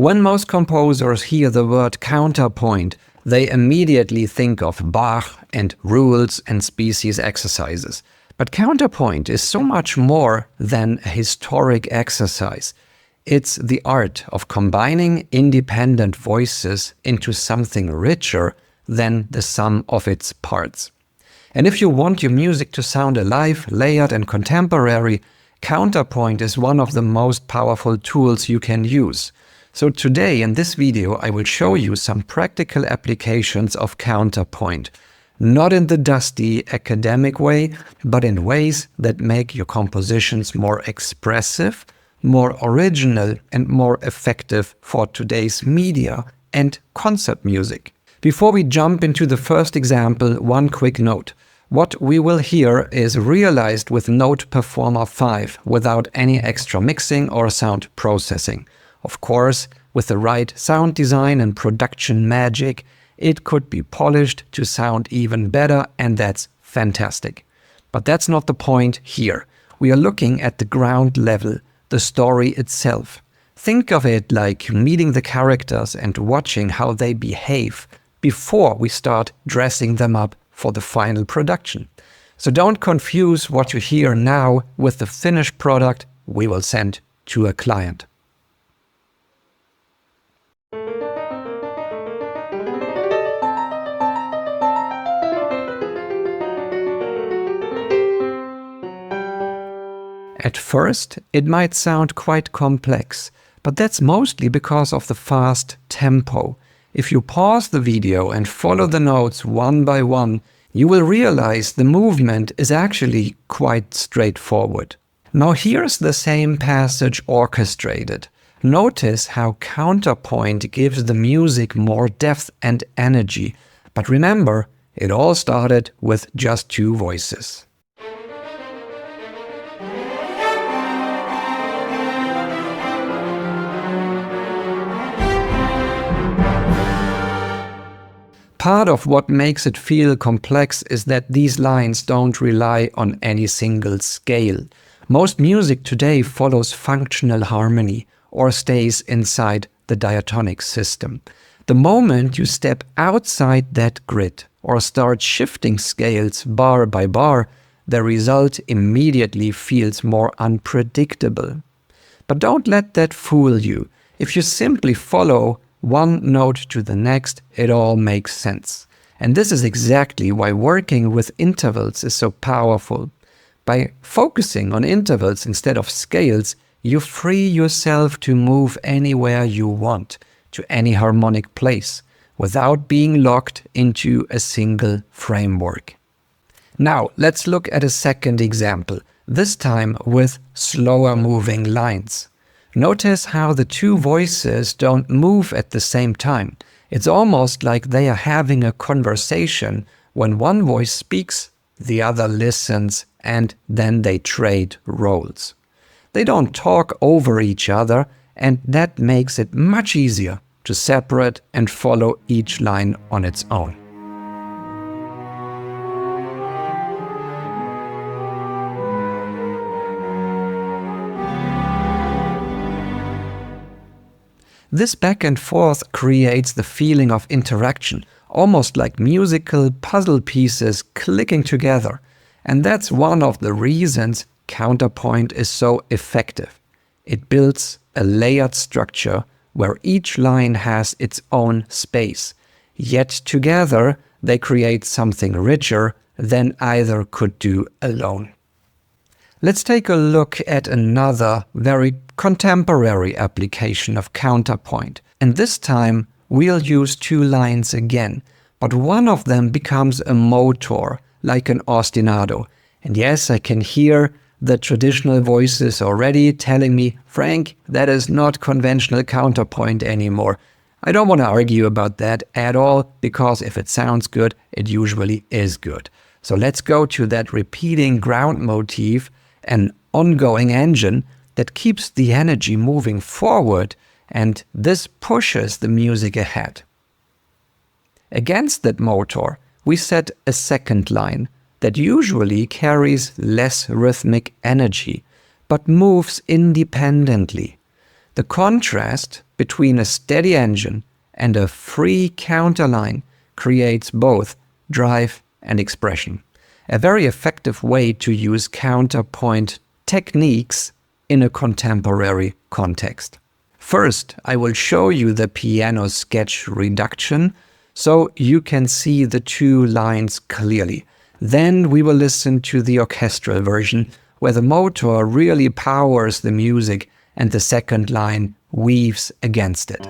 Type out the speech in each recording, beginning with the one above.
When most composers hear the word counterpoint, they immediately think of Bach and rules and species exercises. But counterpoint is so much more than a historic exercise. It's the art of combining independent voices into something richer than the sum of its parts. And if you want your music to sound alive, layered and contemporary, counterpoint is one of the most powerful tools you can use. So today in this video I will show you some practical applications of counterpoint. Not in the dusty academic way, but in ways that make your compositions more expressive, more original and more effective for today's media and concert music. Before we jump into the first example, one quick note. What we will hear is realized with Note Performer 5 without any extra mixing or sound processing. Of course, with the right sound design and production magic, it could be polished to sound even better, and that's fantastic. But that's not the point here. We are looking at the ground level, the story itself. Think of it like meeting the characters and watching how they behave before we start dressing them up for the final production. So don't confuse what you hear now with the finished product we will send to a client. At first, it might sound quite complex, but that's mostly because of the fast tempo. If you pause the video and follow the notes one by one, you will realize the movement is actually quite straightforward. Now here's the same passage orchestrated. Notice how counterpoint gives the music more depth and energy. But remember, it all started with just two voices. Part of what makes it feel complex is that these lines don't rely on any single scale. Most music today follows functional harmony or stays inside the diatonic system. The moment you step outside that grid or start shifting scales bar by bar, the result immediately feels more unpredictable. But don't let that fool you. If you simply follow one note to the next, it all makes sense. And this is exactly why working with intervals is so powerful. By focusing on intervals instead of scales, you free yourself to move anywhere you want, to any harmonic place, without being locked into a single framework. Now, let's look at a second example, this time with slower moving lines. Notice how the two voices don't move at the same time. It's almost like they are having a conversation. When one voice speaks, the other listens, and then they trade roles. They don't talk over each other, and that makes it much easier to separate and follow each line on its own. This back and forth creates the feeling of interaction, almost like musical puzzle pieces clicking together. And that's one of the reasons counterpoint is so effective. It builds a layered structure where each line has its own space, yet together they create something richer than either could do alone. Let's take a look at another very contemporary application of counterpoint. And this time we'll use two lines again, but one of them becomes a motor, like an ostinato. And yes, I can hear the traditional voices already telling me, Frank, that is not conventional counterpoint anymore. I don't want to argue about that at all, because if it sounds good, it usually is good. So let's go to that repeating ground motif, an ongoing engine that keeps the energy moving forward, and this pushes the music ahead. Against that motor, we set a second line that usually carries less rhythmic energy, but moves independently. The contrast between a steady engine and a free counterline creates both drive and expression. A very effective way to use counterpoint techniques in a contemporary context. First, I will show you the piano sketch reduction so you can see the two lines clearly. Then we will listen to the orchestral version where the motor really powers the music and the second line weaves against it.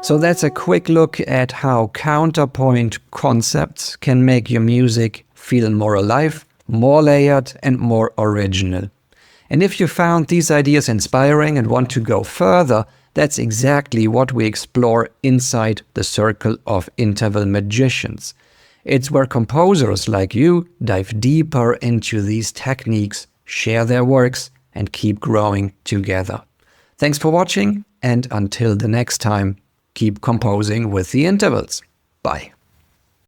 So that's a quick look at how counterpoint concepts can make your music feel more alive, more layered, and more original. And if you found these ideas inspiring and want to go further, that's exactly what we explore inside the Circle of Interval Magicians. It's where composers like you dive deeper into these techniques, share their works, and keep growing together. Thanks for watching, and until the next time, keep composing with the intervals. Bye.